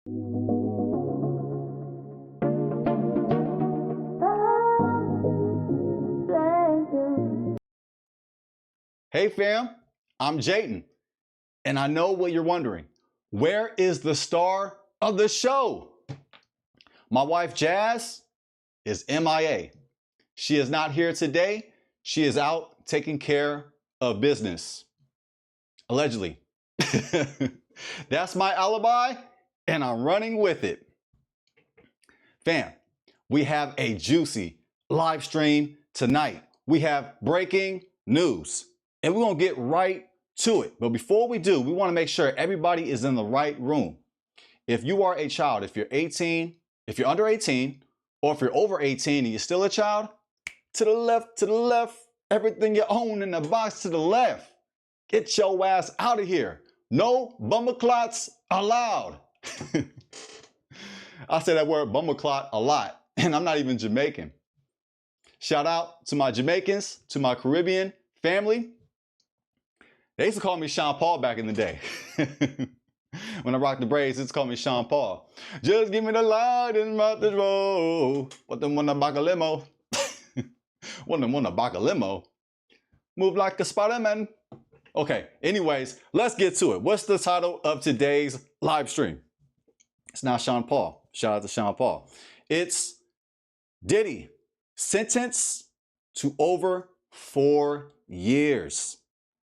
Hey fam, I'm Jayden, and I know what you're wondering. Where is the star of the show? My wife Jazz is MIA. She is not here today. She is out taking care of business. Allegedly. That's my alibi, and I'm running with it. Fam, we have a juicy live stream tonight. We have breaking news, and we're gonna get right to it. But before we do, we wanna make sure everybody is in the right room. If you are a child, if you're 18, if you're under 18, or if you're over 18 and you're still a child, to the left, everything you own in the box to the left. Get your ass out of here. No bummerclots allowed. I say that word bummerclot a lot, and I'm not even Jamaican. Shout out to my Jamaicans, to my Caribbean family. They used to call me Sean Paul back in the day. When I rocked the braids, it's called me Sean Paul. Just give me the light and rock this road. What them wanna back a limo? What them wanna back a limo? Move like a Spider-Man. Okay, anyways, let's get to it. What's the title of today's live stream? It's not Sean Paul. Shout out to Sean Paul. It's Diddy, sentenced to over 4 years.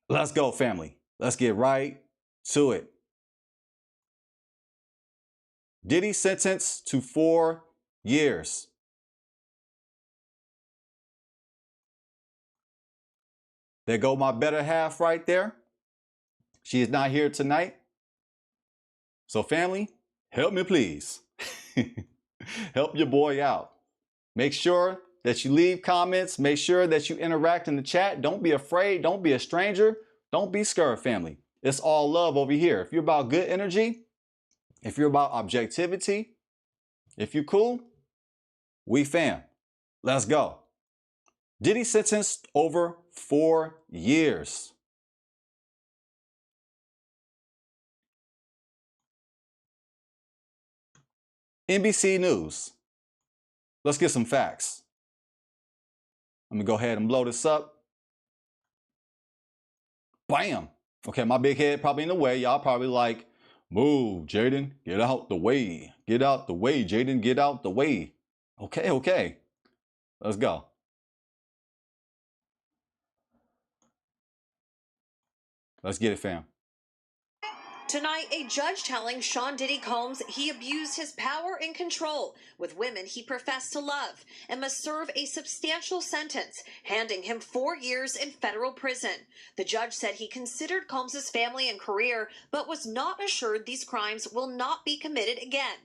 Let's go, family. Let's get right to it. Diddy sentenced to 4 years. There go my better half right there. She is not here tonight. So family, help me please. Help your boy out. Make sure that you leave comments. Make sure that you interact in the chat. Don't be afraid. Don't be a stranger. Don't be scared, family. It's all love over here. If you're about good energy, if you're about objectivity, if you're cool, we fam. Let's go. Diddy sentenced over 4 years. NBC News. Let's get some facts. Let me go ahead and blow this up. Bam. Okay, my big head probably in the way. Y'all probably like, move, Jayden, get out the way. Get out the way, Jayden, get out the way. Okay. Let's go. Let's get it, fam. Tonight, a judge telling Sean Diddy Combs he abused his power and control with women he professed to love and must serve a substantial sentence, handing him 4 years in federal prison. The judge said he considered Combs' family and career, but was not assured these crimes will not be committed again.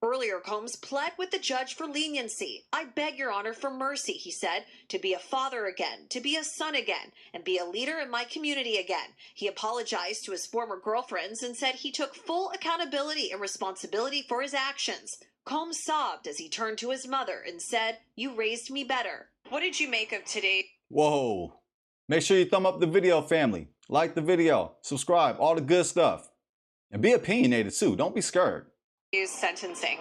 Earlier, Combs pled with the judge for leniency. I beg your honor for mercy, he said, to be a father again, to be a son again, and be a leader in my community again. He apologized to his former girlfriends and said he took full accountability and responsibility for his actions. Combs sobbed as he turned to his mother and said, "You raised me better." What did you make of today? Whoa. Make sure you thumb up the video, family. Like the video, subscribe, all the good stuff. And be opinionated too. Don't be scared. Sentencing.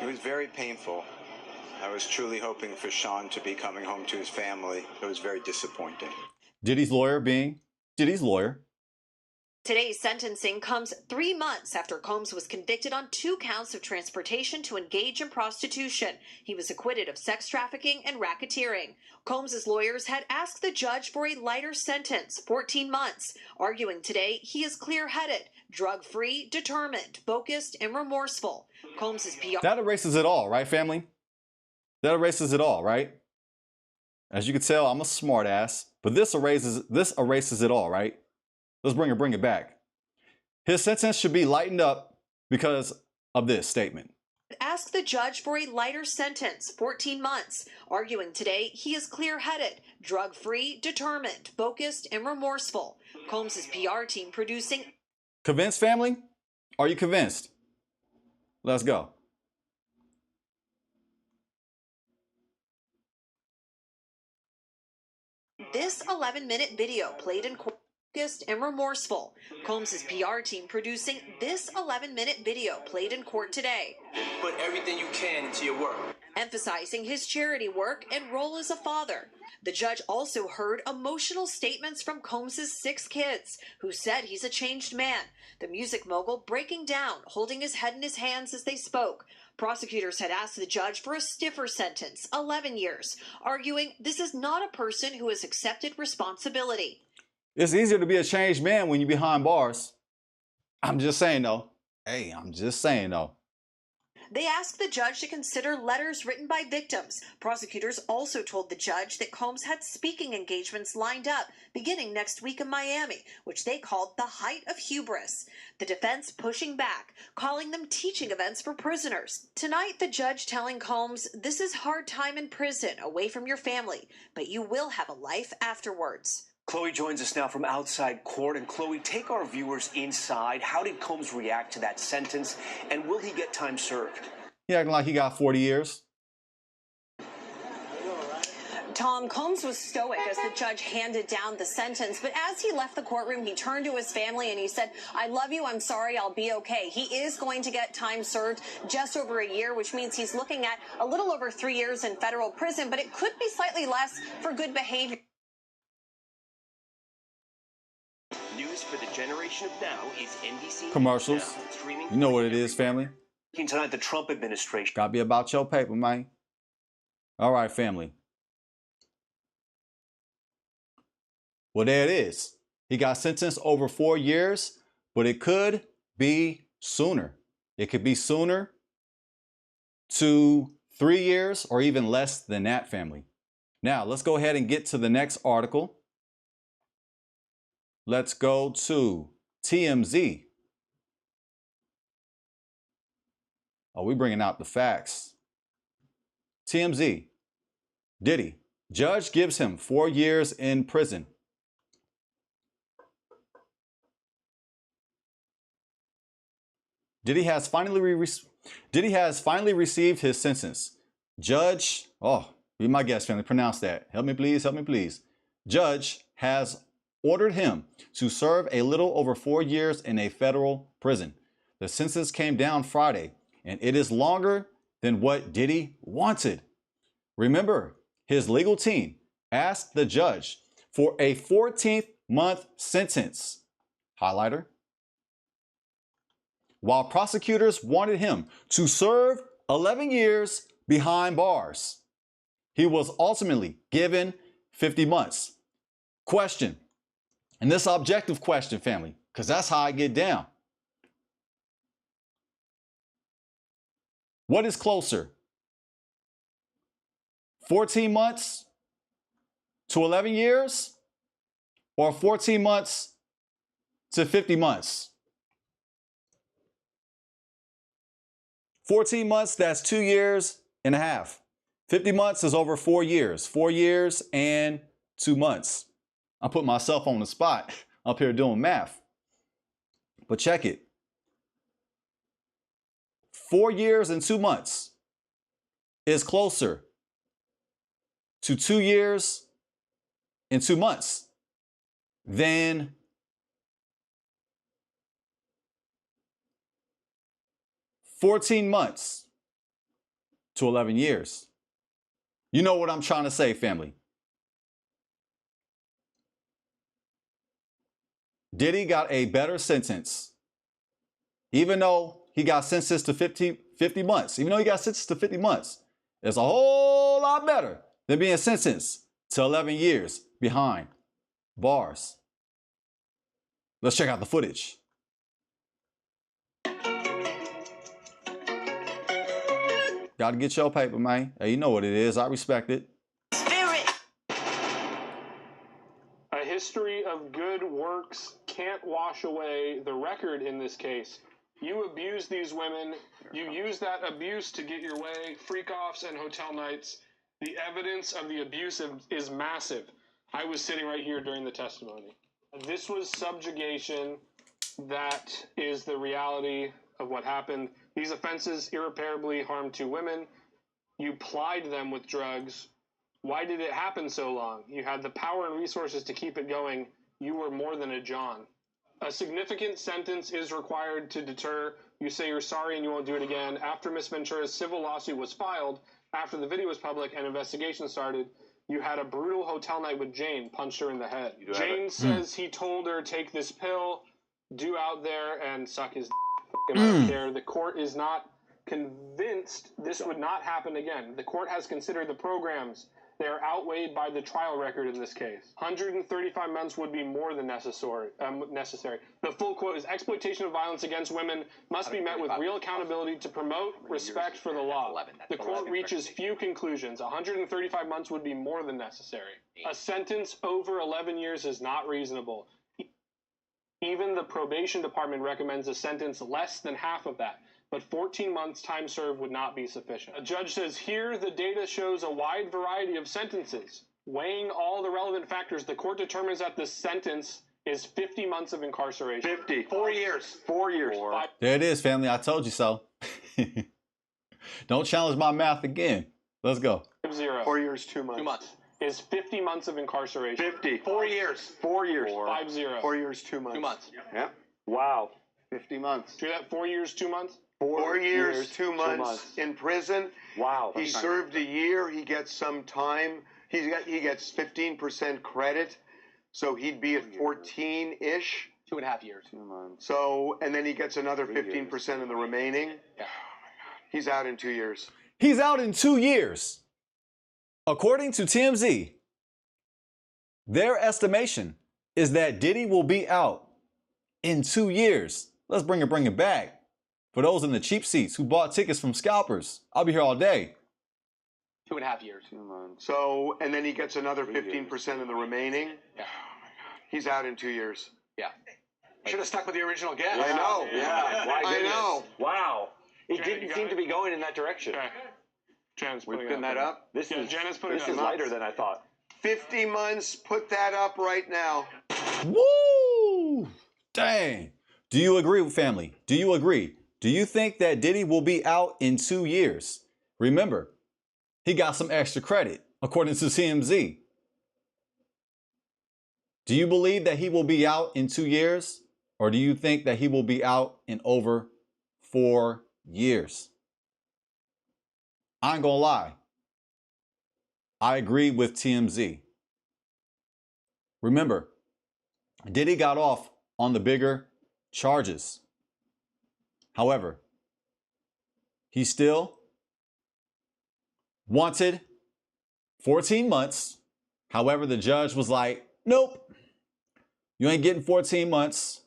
It was very painful. I was truly hoping for Sean to be coming home to his family. It was very disappointing. Diddy's lawyer being Diddy's lawyer. Today's sentencing comes 3 months after Combs was convicted on 2 counts of transportation to engage in prostitution. He was acquitted of sex trafficking and racketeering. Combs' lawyers had asked the judge for a lighter sentence, 14 months, arguing today he is clear-headed, drug-free, determined, focused, and remorseful. Combs' PR... That erases it all, right, family? That erases it all, right? As you can tell, I'm a smart ass, but this erases it all, right? Let's bring it back. His sentence should be lightened up because of this statement. Ask the judge for a lighter sentence, 14 months, arguing today he is clear-headed, drug-free, determined, focused, and remorseful. Combs' PR team producing... Convinced, family? Are you convinced? Let's go. This 11-minute video played in court. focused and remorseful. Combs' PR team producing this 11-minute video played in court today. Put everything you can into your work. Emphasizing his charity work and role as a father. The judge also heard emotional statements from Combs' 6 kids, who said he's a changed man. The music mogul breaking down, holding his head in his hands as they spoke. Prosecutors had asked the judge for a stiffer sentence, 11 years, arguing this is not a person who has accepted responsibility. It's easier to be a changed man when you're behind bars. I'm just saying, though. Hey, I'm just saying, though. They asked the judge to consider letters written by victims. Prosecutors also told the judge that Combs had speaking engagements lined up beginning next week in Miami, which they called the height of hubris. The defense pushing back, calling them teaching events for prisoners. Tonight, the judge telling Combs, this is hard time in prison, away from your family, but you will have a life afterwards. Chloe joins us now from outside court. And Chloe, take our viewers inside. How did Combs react to that sentence? And will he get time served? He acting like he got 40 years. Tom, Combs was stoic as the judge handed down the sentence, but as he left the courtroom, he turned to his family and he said, I love you, I'm sorry, I'll be okay. He is going to get time served, just over a year, which means he's looking at a little over 3 years in federal prison, but it could be slightly less for good behavior. News for the generation of now is NBC. Commercials. You know what it is, family. Tonight, the Trump administration. Gotta be about your paper, man. All right, family. Well, there it is. He got sentenced over 4 years, but it could be sooner. It could be sooner to 3 years or even less than that, family. Now, let's go ahead and get to the next article. Let's go to TMZ. Oh, we bringing out the facts. TMZ. Diddy. Judge gives him 4 years in prison. Diddy has finally received his sentence. Judge, be my guest, family. Pronounce that. Help me, please. Help me, please. Judge has ordered him to serve a little over 4 years in a federal prison. The sentence came down Friday, and it is longer than what Diddy wanted. Remember, his legal team asked the judge for a 14-month sentence. Highlighter. While prosecutors wanted him to serve 11 years behind bars. He was ultimately given 50 months. Question, and this objective question, family, because that's how I get down. What is closer? 14 months to 11 years or 14 months to 50 months? 14 months, that's 2 years and a half. 50 months is over 4 years. 4 years and 2 months. I'm putting myself on the spot up here doing math. But check it. 4 years and 2 months is closer to 2 years and 2 months than 14 months to 11 years. You know what I'm trying to say, family. Diddy got a better sentence. Even though he got sentenced to 50 months. Even though he got sentenced to 50 months. It's a whole lot better than being sentenced to 11 years behind bars. Let's check out the footage. Gotta get your paper, man. Hey, you know what it is. I respect it. A history of good works can't wash away the record in this case. You abuse these women. You use that abuse to get your way, freak-offs and hotel nights. The evidence of the abuse is massive. I was sitting right here during the testimony. This was subjugation. That is the reality of what happened. These offenses irreparably harmed 2 women. You plied them with drugs. Why did it happen so long? You had the power and resources to keep it going. you were more than a John. A significant sentence is required to deter. You say you're sorry and you won't do it again. After Miss Ventura's civil lawsuit was filed, after the video was public and investigation started, you had a brutal hotel night with Jane, punched her in the head. Jane says he told her, take this pill, do out there and suck his I don't care. The court is not convinced this would not happen again. The court has considered the programs. They are outweighed by the trial record in this case. 135 months would be more than necessary. The full quote is, exploitation of violence against women must be met with real accountability to promote respect for the law. The court reaches few conclusions. 135 months would be more than necessary. A sentence over 11 years is not reasonable. Even the probation department recommends a sentence less than half of that. But 14 months time served would not be sufficient. A judge says, here the data shows a wide variety of sentences. Weighing all the relevant factors, the court determines that the sentence is 50 months of incarceration. 50. 4 years. 4 years. There it is, family. I told you so. Don't challenge my math again. Let's go. 0. 4 years, 2 months. 2 months. Is 50 months of incarceration. 50. 4 years. 4 years. 5-0. 4 years, 2 months. 2 months. Yep. Wow. 50 months. Do that 4 years, 2 months? 4 years, 2 months in prison. Wow. He served a year. He gets some time. He gets 15% credit, so he'd be at 14-ish. 2.5 years. 2 months. So, and then he gets another 15% of the remaining. Yeah. He's out in 2 years. He's out in 2 years. According to TMZ, their estimation is that Diddy will be out in 2 years. Let's bring it back. For those in the cheap seats who bought tickets from scalpers, I'll be here all day. 2.5 years. 2 months. So, and then he gets another 15% of the remaining. Yeah. He's out in 2 years. Yeah. Should have stuck with the original guess. I know. Yeah. I know. Wow. It Jen, didn't seem to be going in that direction. Okay. Jen's We putting pin that up. This Yeah, is Jen is putting this it is up. lighter than I thought. 50 months. Put that up right now. Woo! Dang. Do you agree, family? Do you agree? Do you think that Diddy will be out in 2 years? Remember, he got some extra credit, according to TMZ. Do you believe that he will be out in 2 years? Or do you think that he will be out in over 4 years? I ain't gonna lie. I agree with TMZ. Remember, Diddy got off on the bigger charges. However, he still wanted 14 months. However, the judge was like, nope, you ain't getting 14 months.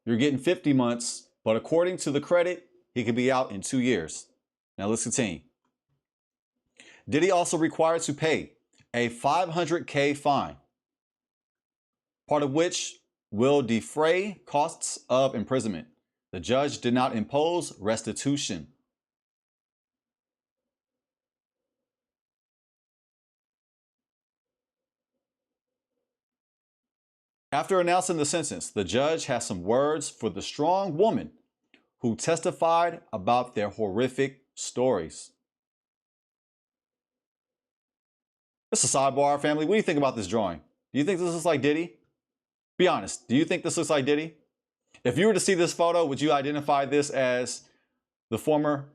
You're getting 50 months. But according to the credit, he could be out in 2 years. Now let's continue. Diddy also required to pay a $500K fine, part of which will defray costs of imprisonment. The judge did not impose restitution. After announcing the sentence, the judge has some words for the strong woman who testified about their horrific stories. It's a sidebar, family. What do you think about this drawing? Do you think this looks like Diddy? Be honest. Do you think this looks like Diddy? If you were to see this photo, would you identify this as the former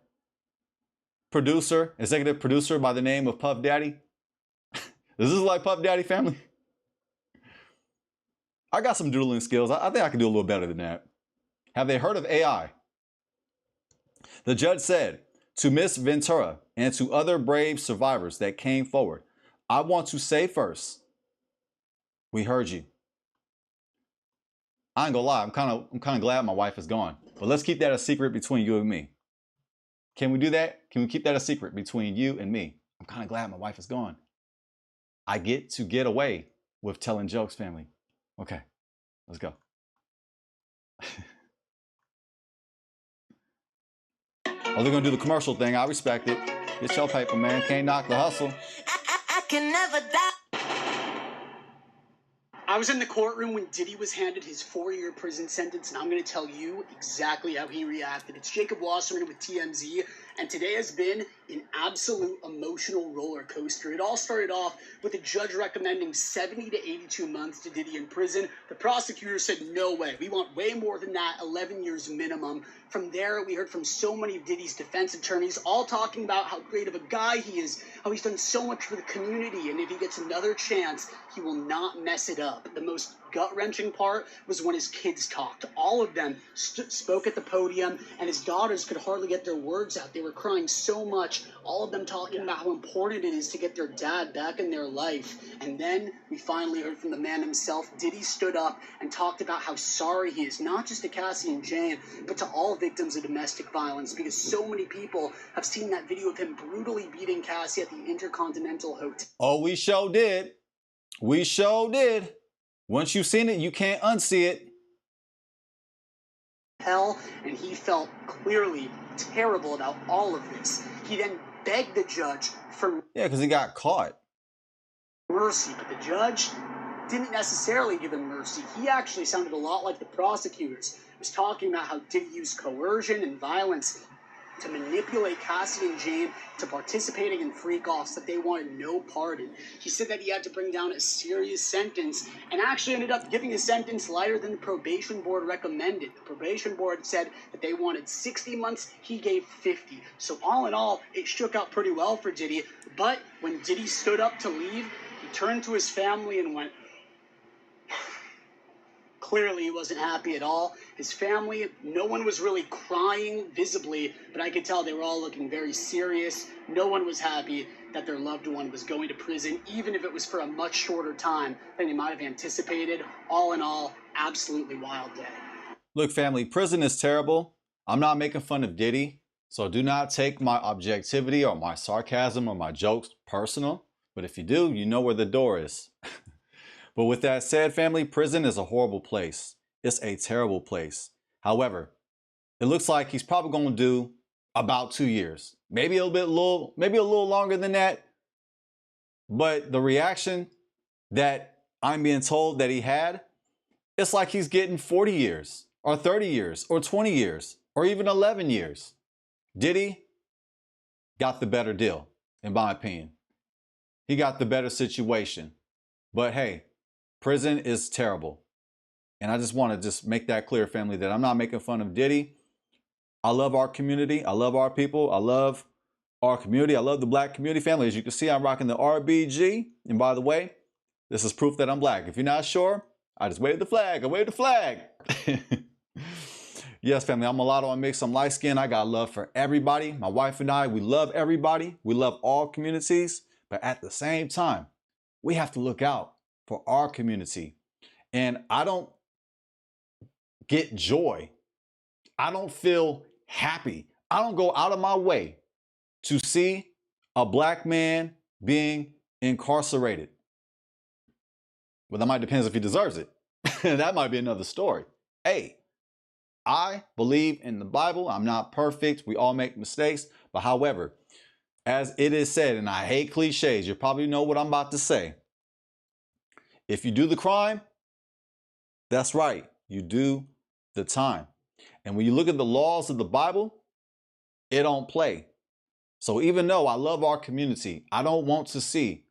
producer, executive producer by the name of Puff Daddy? Does this look like Puff Daddy, family? I got some doodling skills. I think I can do a little better than that. Have they heard of AI? The judge said to Miss Ventura and to other brave survivors that came forward, I want to say first, we heard you. I ain't gonna lie, I'm kind of glad my wife is gone. But let's keep that a secret between you and me. Can we do that? Can we keep that a secret between you and me? I'm kind of glad my wife is gone. I get to get away with telling jokes, family. Okay, let's go. Oh, they're gonna do the commercial thing. I respect it. Get your paper, man. Can't knock the hustle. I can never die. I was in the courtroom when Diddy was handed his 4-year prison sentence, and I'm going to tell you exactly how he reacted. It's Jacob Wasserman with TMZ, and today has been an absolute emotional roller coaster. It all started off with the judge recommending 70 to 82 months to Diddy in prison. The prosecutor said, no way, we want way more than that, 11 years minimum. From there, we heard from so many of Diddy's defense attorneys, all talking about how great of a guy he is, how he's done so much for the community, and if he gets another chance, he will not mess it up. The most gut-wrenching part was when his kids talked. All of them spoke at the podium, and his daughters could hardly get their words out. They were crying so much, all of them talking about how important it is to get their dad back in their life. And then we finally heard from the man himself. Diddy stood up and talked about how sorry he is, not just to Cassie and Jane, but to all victims of domestic violence, because so many people have seen that video of him brutally beating Cassie at the Intercontinental Hotel. Oh, we sure did. We sure did. Once you've seen it, you can't unsee it. And he felt clearly terrible about all of this. He then begged the judge for because he got caught. mercy, but the judge didn't necessarily give him mercy. He actually sounded a lot like the prosecutors. He was talking about how Diddy used coercion and violence to manipulate Cassie and Jane to participating in freak-offs that they wanted no part in. He said that he had to bring down a serious sentence and actually ended up giving a sentence lighter than the probation board recommended. The probation board said that they wanted 60 months, he gave 50. So all in all, it shook out pretty well for Diddy. But when Diddy stood up to leave, he turned to his family and went, clearly he wasn't happy at all. His family, no one was really crying visibly, but I could tell they were all looking very serious. No one was happy that their loved one was going to prison, even if it was for a much shorter time than they might have anticipated. All in all, absolutely wild day. Look, family, prison is terrible. I'm not making fun of Diddy, so do not take my objectivity or my sarcasm or my jokes personal. But if you do, you know where the door is. But with that said, family, prison is a horrible place. It's a terrible place. However, it looks like he's probably going to do about 2 years. Maybe a little longer than that. But the reaction that I'm being told that he had, it's like he's getting 40 years or 30 years or 20 years or even 11 years. Diddy got the better deal, in my opinion. He got the better situation. But hey, prison is terrible. And I just want to make that clear, family, that I'm not making fun of Diddy. I love our community. I love our people. I love our community. I love the black community, family. As you can see, I'm rocking the RBG. And by the way, this is proof that I'm black. If you're not sure, I just waved the flag. I waved the flag. Yes, family, I'm mulatto, I'm mixed, I'm light skinned. I got love for everybody. My wife and I, we love everybody. We love all communities. But at the same time, we have to look out for our community. And I don't get joy. I don't feel happy. I don't go out of my way to see a black man being incarcerated. Well, that might depend if he deserves it. That might be another story. Hey, I believe in the Bible. I'm not perfect. We all make mistakes. But however, as it is said, and I hate cliches, you probably know what I'm about to say. If you do the crime, that's right, you do the time. And when you look at the laws of the Bible, it don't play. So even though I love our community, I don't want to see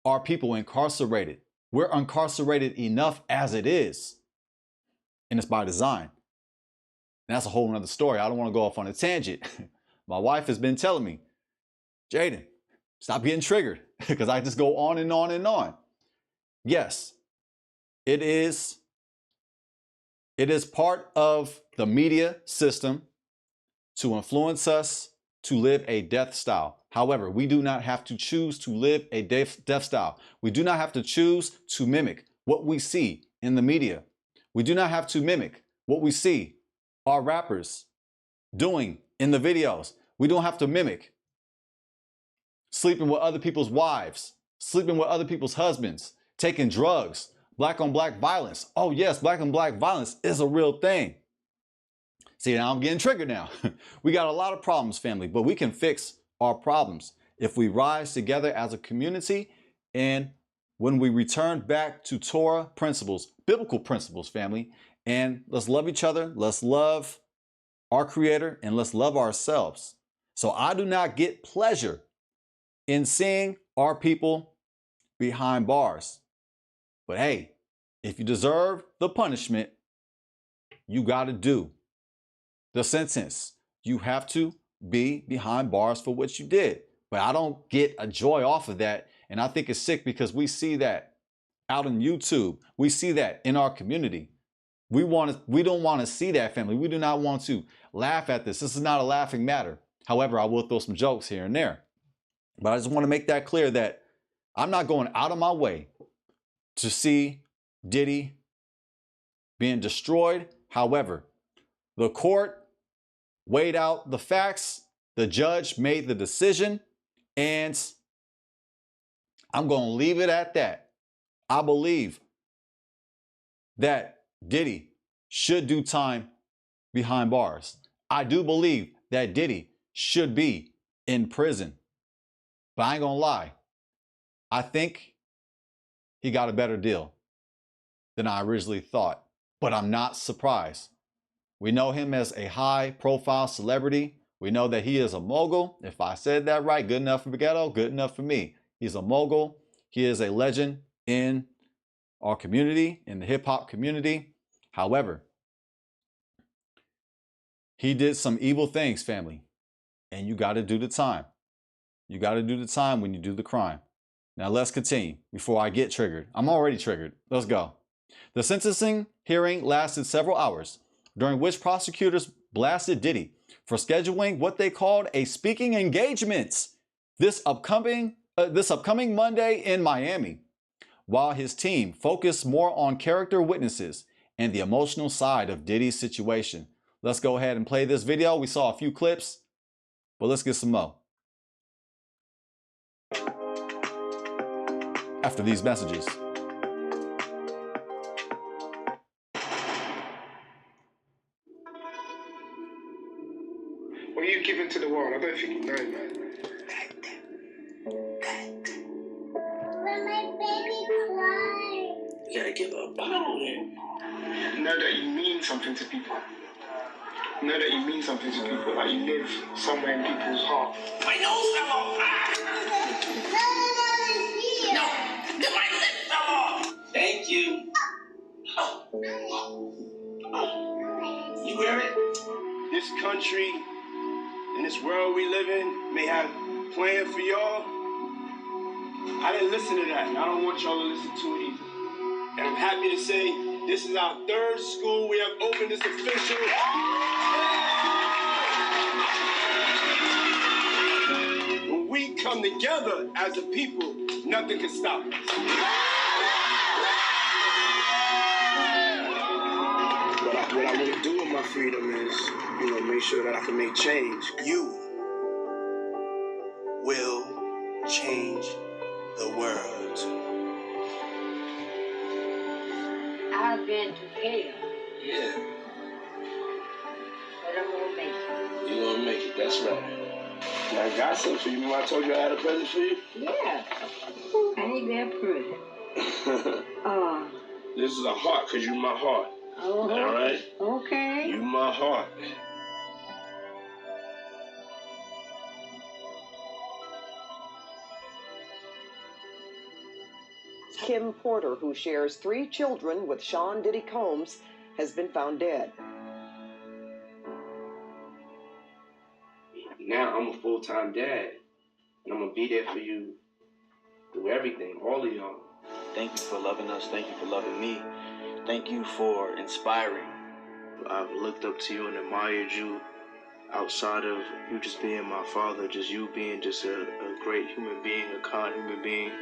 our people incarcerated. We're incarcerated enough as it is. And it's by design. And that's a whole nother story. I don't want to go off on a tangent. My wife has been telling me, Jaden, stop getting triggered, because I just go on and on and on. Yes, it is part of the media system to influence us to live a death style. However, we do not have to choose to live a death style. We do not have to choose to mimic what we see in the media. We do not have to mimic what we see our rappers doing in the videos. We don't have to mimic sleeping with other people's wives, sleeping with other people's husbands, taking drugs, black on black violence. Oh yes, black on black violence is a real thing. See, now I'm getting triggered now. We got a lot of problems, family, but we can fix our problems if we rise together as a community and when we return back to Torah principles, biblical principles, family, and let's love each other, let's love our Creator, and let's love ourselves. So I do not get pleasure in seeing our people behind bars. But hey, if you deserve the punishment, you got to do the sentence. You have to be behind bars for what you did. But I don't get a joy off of that. And I think it's sick because we see that out on YouTube. We see that in our community. We don't want to see that, family. We do not want to laugh at this. This is not a laughing matter. However, I will throw some jokes here and there. But I just want to make that clear that I'm not going out of my way to see Diddy being destroyed. However, the court weighed out the facts. The judge made the decision. And I'm going to leave it at that. I believe that Diddy should do time behind bars. I do believe that Diddy should be in prison. But I ain't gonna lie. I think he got a better deal than I originally thought. But I'm not surprised. We know him as a high-profile celebrity. We know that he is a mogul. If I said that right, good enough for Ghetto, good enough for me. He's a mogul. He is a legend in our community, in the hip-hop community. However, he did some evil things, family, and you got to do the time. You got to do the time when you do the crime. Now let's continue before I get triggered. I'm already triggered. Let's go. The sentencing hearing lasted several hours, during which prosecutors blasted Diddy for scheduling what they called a speaking engagement this upcoming Monday in Miami, while his team focused more on character witnesses and the emotional side of Diddy's situation. Let's go ahead and play this video. We saw a few clips, but let's get some more. After these messages. What are you giving to the world? I don't think you know, man. When my baby cries. You gotta give her a bottle. Know that you mean something to people. Know that you mean something to people. Like you live somewhere in people's heart. My nose fell off. No, my lip fell off. Thank you. You wear it? This country and this world we live in may have planned for y'all. I didn't listen to that, and I don't want y'all to listen to it either. And I'm happy to say this is our third school we have opened. This official. When we come together as a people, nothing can stop us. What I want to do with my freedom is, make sure that I can make change. You will change the world. I've been to hell, Yeah, but I'm gonna make it. you're gonna make it. That's right. And I got something for you. Remember I told you I had a present for you? Yeah. Ain't that pretty? This is a heart, because you're my heart. Oh, All right? okay. You my heart. Kim Porter, who shares 3 children with Sean Diddy Combs, has been found dead. Now I'm a full-time dad, and I'm going to be there for you through everything, all of y'all. Thank you for loving us. Thank you for loving me. Thank you for inspiring. I've looked up to you and admired you outside of you just being my father, just you being just a great human being, a kind human being.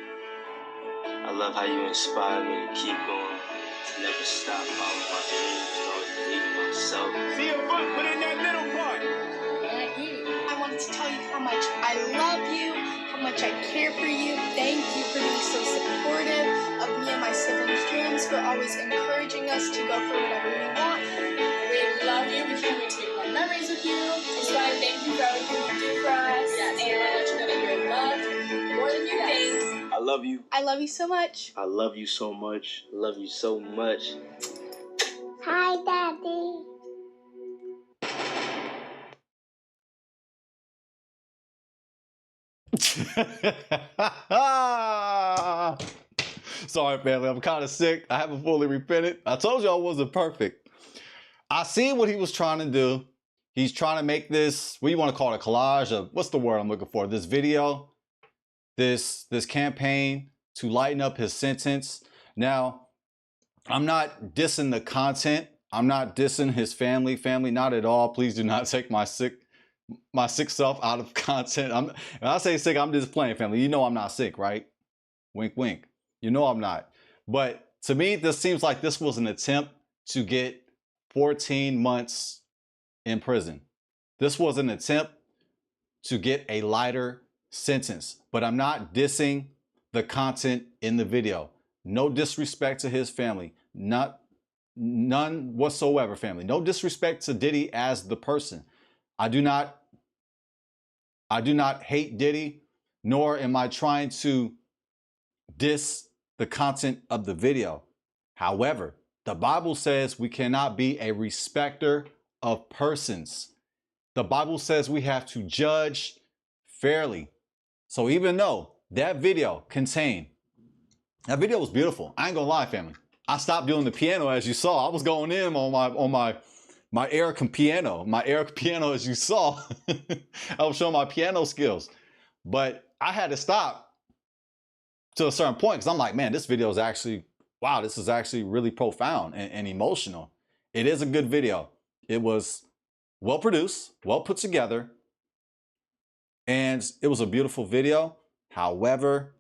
I love how you inspire me to keep going, to never stop following my dreams, to always believe in myself. See your foot, put in that middle part. I wanted to tell you how much I love you, how much I care for you. Thank you for being so supportive of me and my siblings' dreams, for always encouraging us to go for whatever we want. We love you. We can't wait to make more memories with you. Just want to thank you for everything you do for us, and let you know that you're loved more than you think. I love you. I love you so much. I love you so much. Love you so much. Hi, Daddy. Sorry, family. I'm kind of sick. I haven't fully repented. I told you I wasn't perfect. I see what he was trying to do. He's trying to make this, what do you want to call it, a collage? Of, what's the word I'm looking for? This video, this campaign to lighten up his sentence. Now, I'm not dissing the content. I'm not dissing his family, not at all. Please do not take my sick self out of content. When I say sick, I'm just playing, family. You know I'm not sick, right? Wink, wink. You know I'm not. But to me, this seems like this was an attempt to get 14 months in prison. This was an attempt to get a lighter sentence. But I'm not dissing the content in the video. No disrespect to his family. None whatsoever, family. No disrespect to Diddy as the person. I do not hate Diddy, nor am I trying to diss the content of the video. However, the Bible says we cannot be a respecter of persons. The Bible says we have to judge fairly. So even though that video was beautiful. I ain't gonna lie, family. I stopped doing the piano, as you saw. I was going in on my air piano. My air piano, as you saw. I was showing my piano skills. But I had to stop to a certain point because I'm like, man, this video is actually, wow, this is actually really profound and emotional. It is a good video. It was well produced, well put together, and it was a beautiful video. However,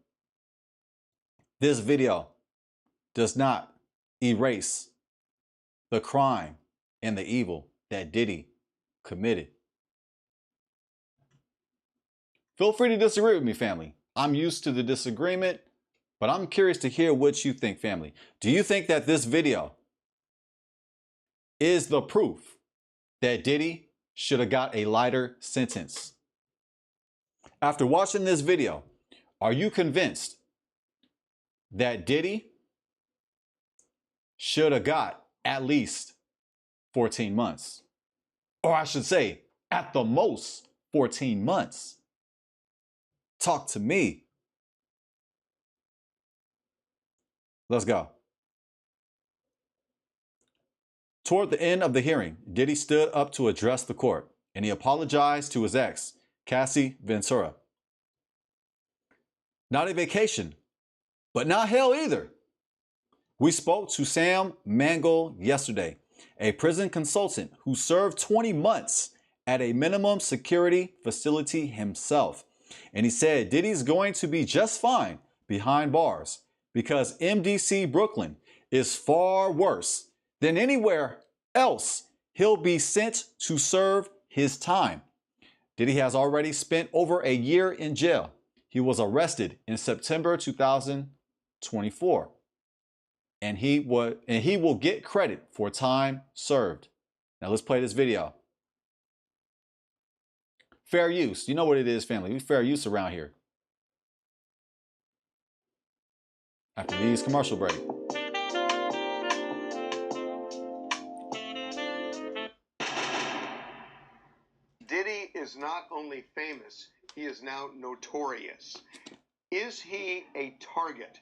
this video does not erase the crime and the evil that Diddy committed. Feel free to disagree with me, family. I'm used to the disagreement, but I'm curious to hear what you think, family. Do you think that this video is the proof that Diddy should have got a lighter sentence? After watching this video, are you convinced that Diddy should have got at least 14 months? Or I should say, at the most, 14 months. Talk to me. Let's go. Toward the end of the hearing, Diddy stood up to address the court, and he apologized to his ex, Cassie Ventura. Not a vacation, but not hell either. We spoke to Sam Mangle yesterday, a prison consultant who served 20 months at a minimum security facility himself. And he said Diddy's going to be just fine behind bars because MDC Brooklyn is far worse than anywhere else he'll be sent to serve his time. Diddy has already spent over a year in jail. He was arrested in September 2024. And he will get credit for time served. Now let's play this video. Fair use. You know what it is, family. We fair use around here. After these commercial breaks. Diddy is not only famous, he is now notorious. Is he a target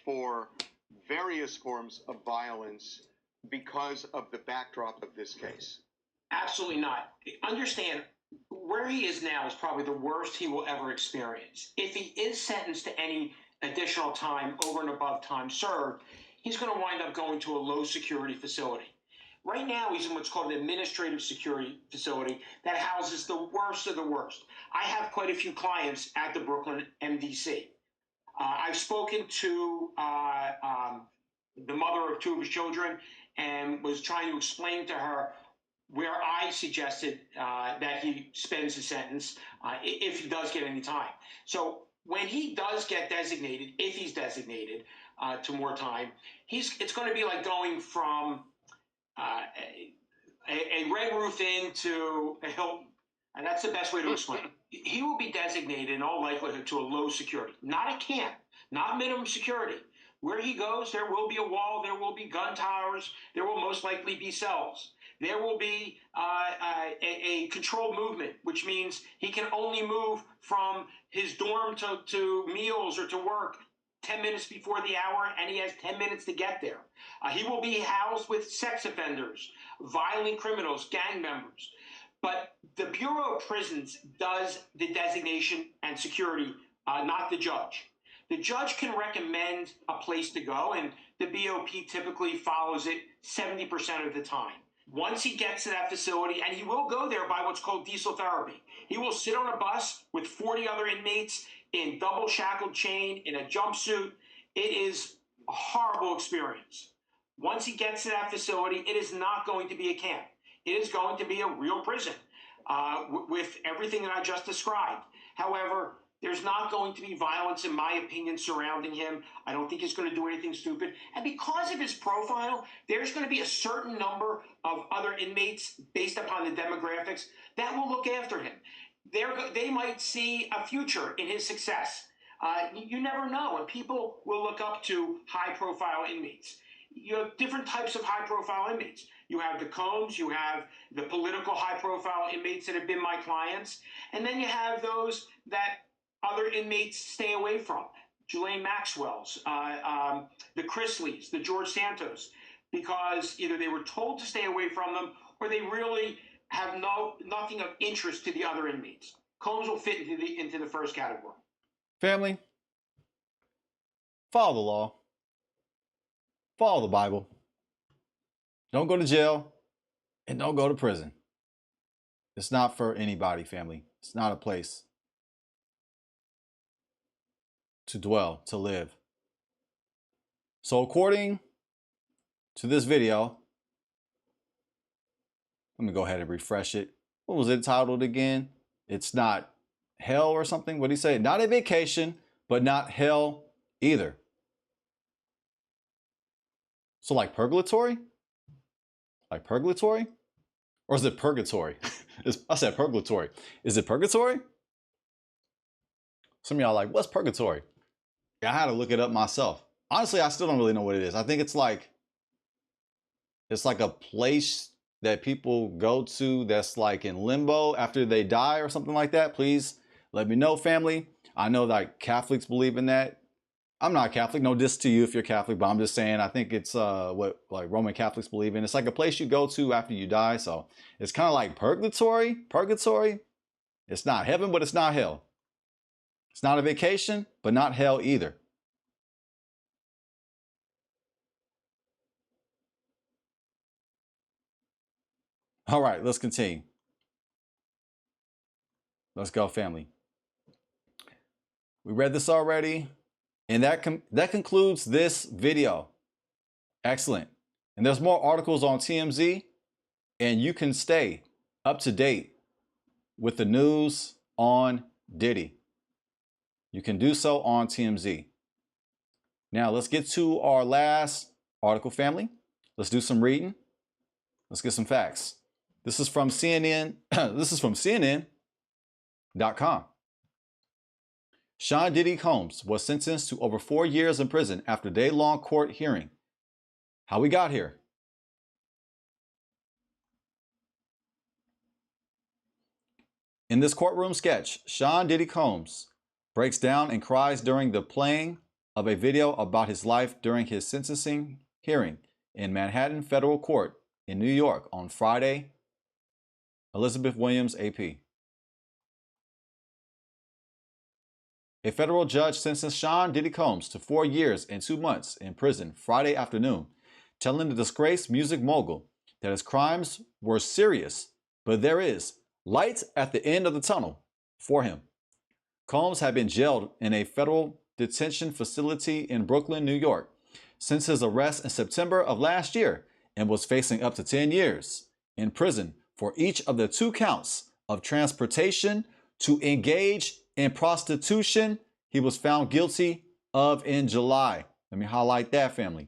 for various forms of violence because of the backdrop of this case? Absolutely not. Understand, where he is now is probably the worst he will ever experience. If he is sentenced to any additional time over and above time served, he's going to wind up going to a low security facility. Right now, he's in what's called an administrative security facility that houses the worst of the worst. I have quite a few clients at the Brooklyn MDC. I've spoken to the mother of two of his children and was trying to explain to her where I suggested that he spends his sentence if he does get any time. So when he does get designated, if he's designated to more time, it's going to be like going from a Red Roof Inn to a Hilton. And that's the best way to explain it. He will be designated in all likelihood to a low security, not a camp, not minimum security. Where he goes, there will be a wall, there will be gun towers, there will most likely be cells. There will be a controlled movement, which means he can only move from his dorm to meals or to work 10 minutes before the hour, and he has 10 minutes to get there. He will be housed with sex offenders, violent criminals, gang members. But the Bureau of Prisons does the designation and security, not the judge. The judge can recommend a place to go, and the BOP typically follows it 70% of the time. Once he gets to that facility, and he will go there by what's called diesel therapy, he will sit on a bus with 40 other inmates in double shackled chain, in a jumpsuit. It is a horrible experience. Once he gets to that facility, it is not going to be a camp. It is going to be a real prison with everything that I just described. However, there's not going to be violence, in my opinion, surrounding him. I don't think he's going to do anything stupid. And because of his profile, there's going to be a certain number of other inmates based upon the demographics that will look after him. They might see a future in his success. You never know, and people will look up to high-profile inmates. You have different types of high-profile inmates. You have the Combs, you have the political high-profile inmates that have been my clients, and then you have those that other inmates stay away from. Ghislaine Maxwell's, the Chrisleys, the George Santos, because either they were told to stay away from them or they really have nothing of interest to the other inmates. Combs will fit into the first category. Family, follow the law. Follow the Bible. Don't go to jail and don't go to prison. It's not for anybody, family. It's not a place to dwell, to live. So according to this video, let me go ahead and refresh it. What was it titled again? It's not hell or something. What did he say? Not a vacation, but not hell either. So like purgatory? Like purgatory? Or is it purgatory? I said purgatory. Is it purgatory? Some of y'all are like, what's purgatory? Yeah, I had to look it up myself. Honestly, I still don't really know what it is. I think it's like a place that people go to that's like in limbo after they die or something like that. Please let me know, family. I know that Catholics believe in that. I'm not Catholic, no diss to you if you're Catholic, but I'm just saying I think it's what like Roman Catholics believe in. It's like a place you go to after you die. So it's kind of like purgatory. Purgatory. It's not heaven, but it's not hell. It's not a vacation, but not hell either. All right, let's continue. Let's go, family. We read this already, and that concludes this video. Excellent. And there's more articles on TMZ, and you can stay up to date with the news on Diddy. You can do so on TMZ. Now let's get to our last article, family. Let's do some reading. Let's get some facts. This is from CNN. This is from CNN.com. Sean Diddy Combs was sentenced to over 4 years in prison after day-long court hearing. How we got here? In this courtroom sketch, Sean Diddy Combs breaks down and cries during the playing of a video about his life during his sentencing hearing in Manhattan Federal Court in New York on Friday. Elizabeth Williams, AP. A federal judge sentenced Sean Diddy Combs to 4 years and 2 months in prison Friday afternoon, telling the disgraced music mogul that his crimes were serious, but there is light at the end of the tunnel for him. Combs had been jailed in a federal detention facility in Brooklyn, New York, since his arrest in September of last year and was facing up to 10 years in prison for each of the 2 counts of transportation to engage in prostitution he was found guilty of in July. Let me highlight that, family.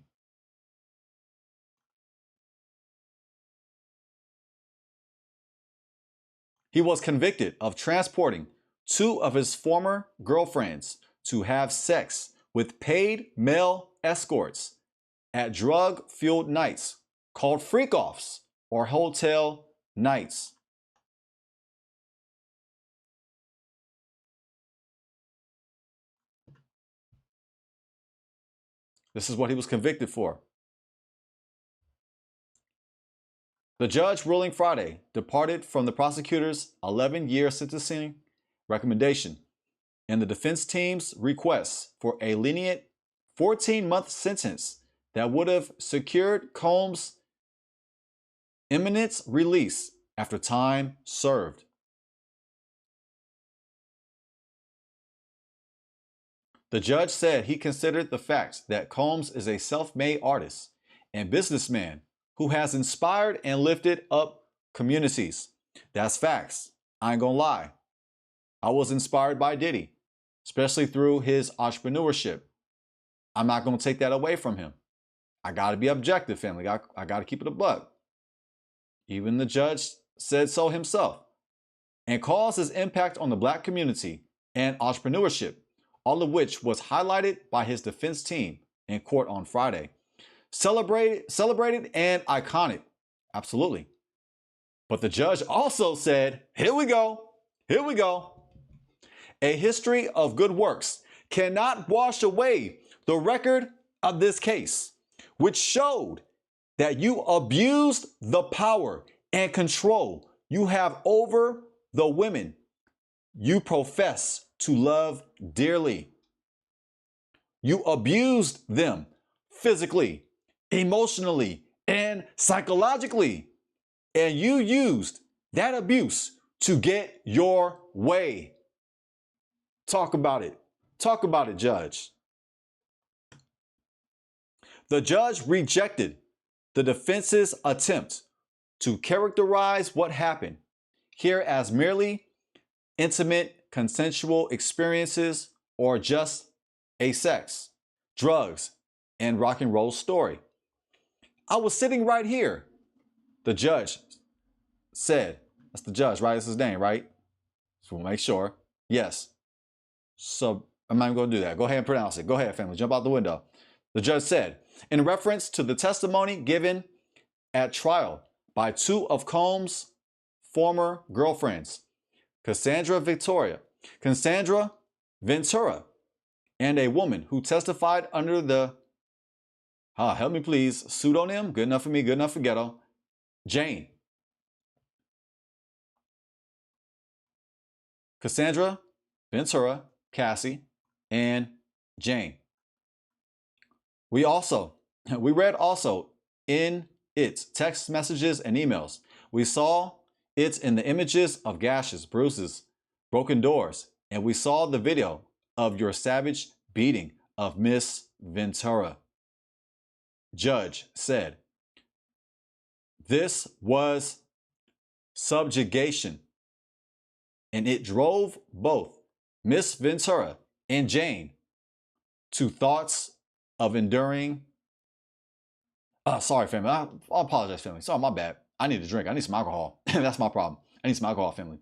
He was convicted of transporting 2 of his former girlfriends to have sex with paid male escorts at drug-fueled nights called freak-offs or hotel nights. This is what he was convicted for. The judge ruling Friday departed from the prosecutor's 11-year sentencing recommendation and the defense team's request for a lenient 14-month sentence that would have secured Combs' imminent release after time served. The judge said he considered the fact that Combs is a self-made artist and businessman who has inspired and lifted up communities. That's facts. I ain't gonna lie. I was inspired by Diddy, especially through his entrepreneurship. I'm not gonna take that away from him. I gotta be objective, family. I gotta keep it a buck. Even the judge said so himself. And calls his impact on the Black community and entrepreneurship, all of which was highlighted by his defense team in court on Friday. Celebrated and iconic. Absolutely. But the judge also said, here we go. A history of good works cannot wash away the record of this case, which showed that you abused the power and control you have over the women you profess to love dearly. You abused them physically, emotionally, and psychologically. And you used that abuse to get your way. Talk about it. Talk about it, judge. The judge rejected the defense's attempt to characterize what happened here as merely intimate, consensual experiences or just a sex, drugs, and rock and roll story. I was sitting right here. The judge said, that's the judge, right? That's his name, right? So we'll make sure. Yes. So I'm not even going to do that. Go ahead and pronounce it. Go ahead, family. Jump out the window. The judge said, in reference to the testimony given at trial by two of Combs' former girlfriends, Cassandra Ventura, and a woman who testified under the, help me please, pseudonym, good enough for me, good enough for ghetto, Jane. Cassandra, Ventura, Cassie, and Jane. We read also in its text messages and emails. We saw it in the images of gashes, bruises, broken doors, and we saw the video of your savage beating of Miss Ventura. Judge said, this was subjugation, and it drove both Miss Ventura and Jane to thoughts of enduring. Sorry, family. I apologize, family. Sorry, my bad. I need a drink. I need some alcohol. That's my problem. I need some alcohol, family.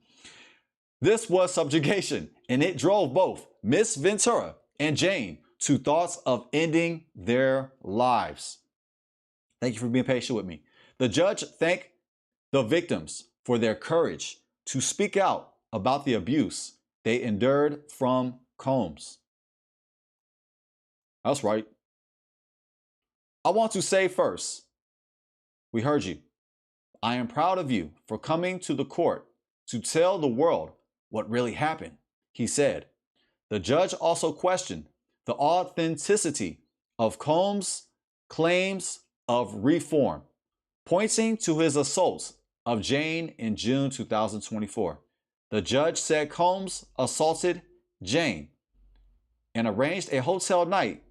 This was subjugation, and it drove both Miss Ventura and Jane to thoughts of ending their lives. Thank you for being patient with me. The judge thanked the victims for their courage to speak out about the abuse they endured from Combs. That's right. I want to say first, we heard you. I am proud of you for coming to the court to tell the world what really happened, he said. The judge also questioned the authenticity of Combs' claims of reform, pointing to his assaults of Jane in June 2024. The judge said Combs assaulted Jane and arranged a hotel night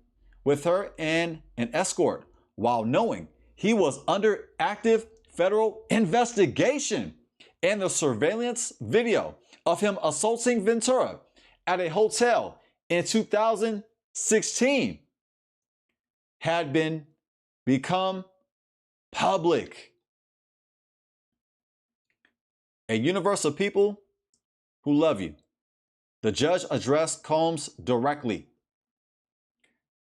with her and an escort while knowing he was under active federal investigation, and the surveillance video of him assaulting Ventura at a hotel in 2016 had become public. A universe of people who love you. The judge addressed Combs directly.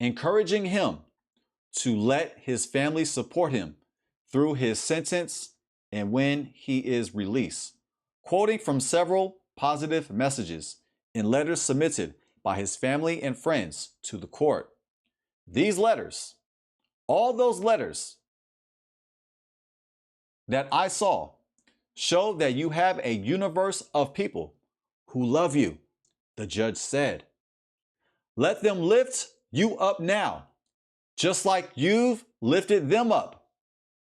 encouraging him to let his family support him through his sentence and when he is released, quoting from several positive messages in letters submitted by his family and friends to the court. These letters, all those letters that I saw, show that you have a universe of people who love you, the judge said. Let them lift you up now, just like you've lifted them up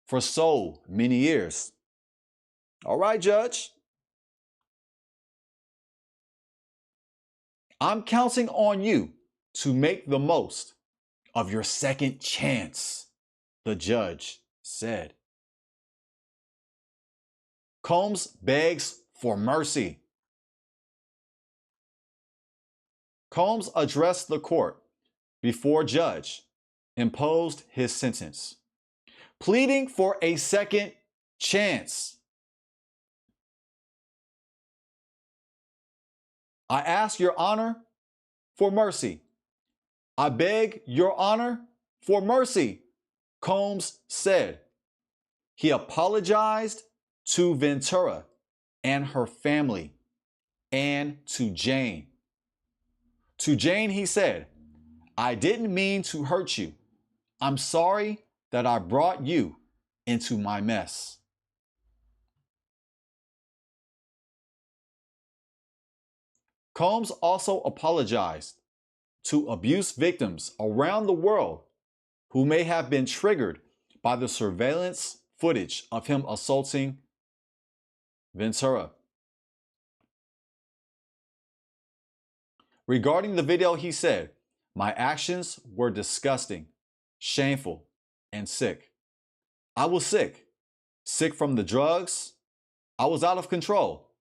for so many years. All right, Judge. I'm counting on you to make the most of your second chance, the judge said. Combs begs for mercy. Combs addressed the court before judge imposed his sentence, pleading for a second chance. I ask your honor for mercy. I beg your honor for mercy, Combs said. He apologized to Ventura and her family and to Jane. To Jane, he said, I didn't mean to hurt you. I'm sorry that I brought you into my mess. Combs also apologized to abuse victims around the world who may have been triggered by the surveillance footage of him assaulting Ventura. Regarding the video, he said, my actions were disgusting, shameful, and sick. I was sick. Sick from the drugs. I was out of control.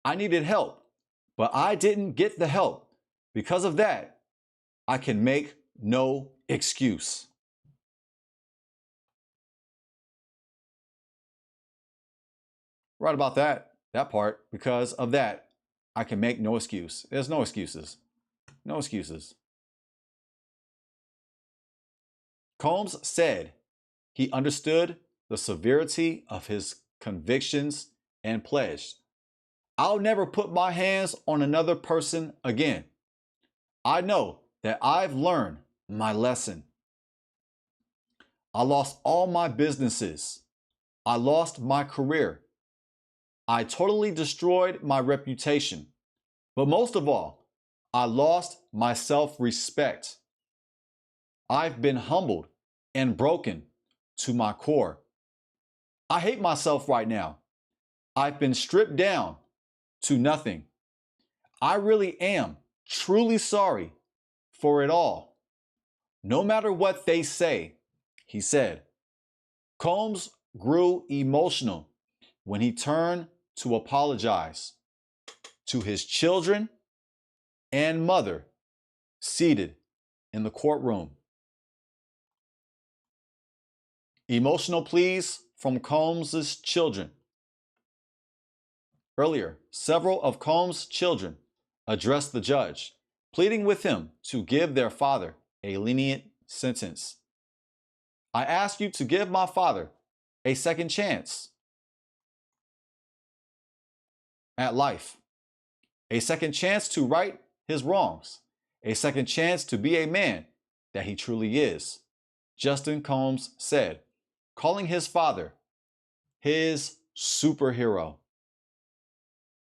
I needed help, but I didn't get the help. Because of that, I can make no excuse. Right about that part. Because of that, I can make no excuse. There's no excuses. No excuses. Combs said he understood the severity of his convictions and pledged, I'll never put my hands on another person again. I know that I've learned my lesson. I lost all my businesses. I lost my career. I totally destroyed my reputation. But most of all, I lost my self-respect. I've been humbled and broken to my core. I hate myself right now. I've been stripped down to nothing. I really am truly sorry for it all. No matter what they say, he said. Combs grew emotional when he turned to apologize to his children and mother seated in the courtroom. Emotional pleas from Combs' children. Earlier, several of Combs' children addressed the judge, pleading with him to give their father a lenient sentence. I ask you to give my father a second chance at life, a second chance to right his wrongs, a second chance to be a man that he truly is, Justin Combs said, calling his father his superhero.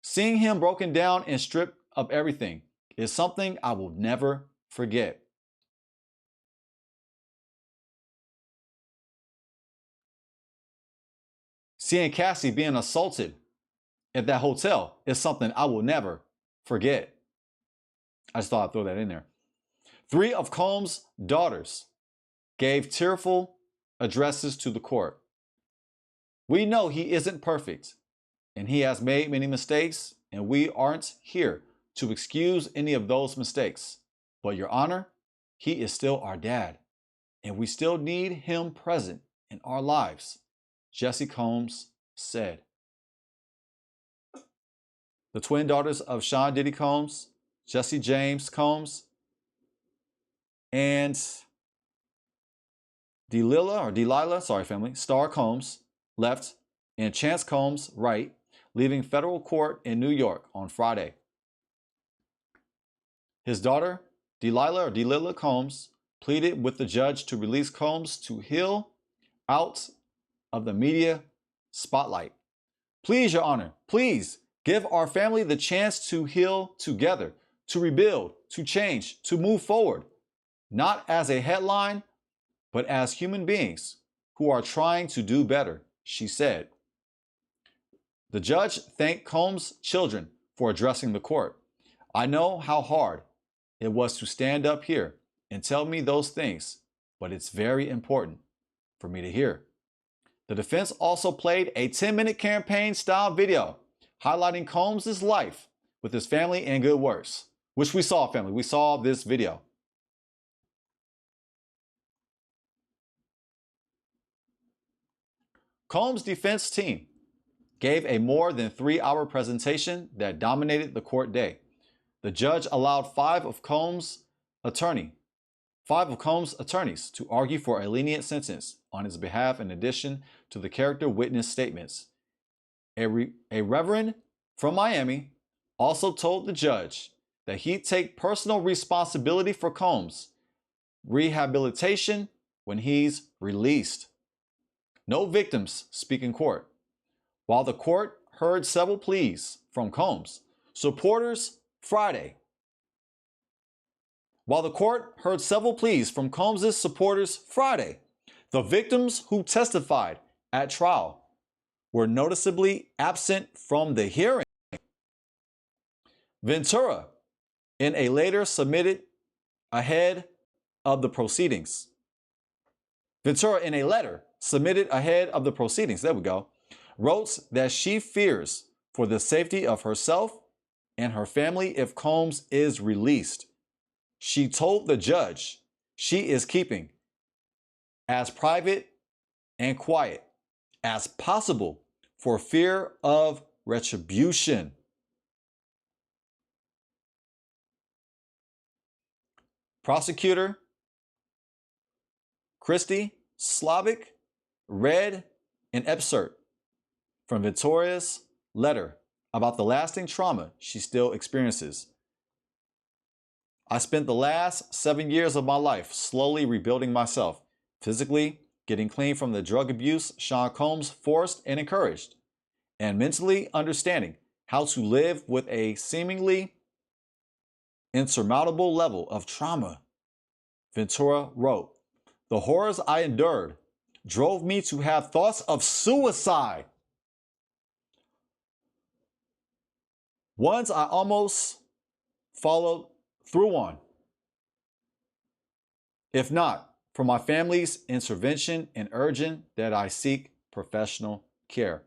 Seeing him broken down and stripped of everything is something I will never forget. Seeing Cassie being assaulted at that hotel is something I will never forget. I just thought I'd throw that in there. 3 of Combs' daughters gave tearful addresses to the court. We know he isn't perfect, and he has made many mistakes, and we aren't here to excuse any of those mistakes. But Your Honor, he is still our dad, and we still need him present in our lives, Jesse Combs said. The twin daughters of Sean Diddy Combs, Jesse James Combs, and Delilah, sorry family, Star Combs left and Chance Combs right, leaving federal court in New York on Friday. His daughter, Delilah Combs, pleaded with the judge to release Combs to heal out of the media spotlight. Please, Your Honor, please give our family the chance to heal together, to rebuild, to change, to move forward, not as a headline, but as human beings who are trying to do better, she said. The judge thanked Combs' children for addressing the court. I know how hard it was to stand up here and tell me those things, but it's very important for me to hear. The defense also played a 10-minute campaign-style video highlighting Combs' life with his family and good works, which we saw, family. We saw this video. Combs' defense team gave a more than 3-hour presentation that dominated the court day. The judge allowed five of Combs' attorneys to argue for a lenient sentence on his behalf in addition to the character witness statements. A reverend from Miami also told the judge that he'd take personal responsibility for Combs' rehabilitation when he's released. No victims speak in court. While the court heard several pleas from Combs' supporters Friday, the victims who testified at trial were noticeably absent from the hearing. Ventura, in a letter submitted ahead of the proceedings, wrote that she fears for the safety of herself and her family if Combs is released. She told the judge she is keeping as private and quiet as possible for fear of retribution. Prosecutor Christy Slavic read an excerpt from Victoria's letter about the lasting trauma she still experiences. I spent the last 7 years of my life slowly rebuilding myself, physically getting clean from the drug abuse Sean Combs forced and encouraged, and mentally understanding how to live with a seemingly insurmountable level of trauma. Ventura wrote, "The horrors I endured drove me to have thoughts of suicide. Ones I almost followed through on. If not for my family's intervention and urging that I seek professional care."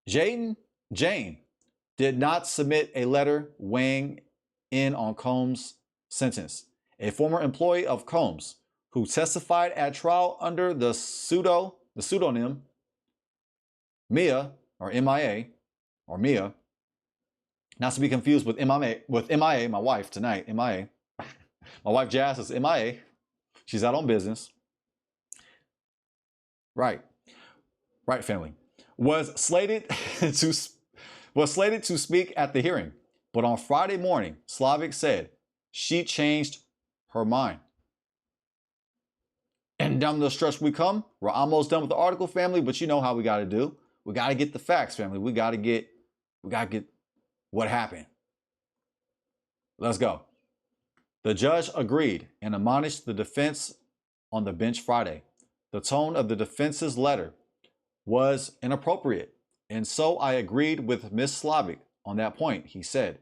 Jane did not submit a letter weighing in on Combs' sentence. A former employee of Combs, who testified at trial under the pseudonym Mia, or MIA, or Mia, not to be confused with MIA, my wife tonight, MIA. My wife Jazz is MIA. She's out on business. Right, family. Was slated to speak at the hearing, but on Friday morning, Slavic said she changed her mind. And down the stretch we come. We're almost done with the article, family, but you know how we got to do. We got to get the facts, family. We got to get what happened. Let's go. The judge agreed and admonished the defense on the bench Friday. The tone of the defense's letter was inappropriate, and so I agreed with Ms. Slavic on that point, he said.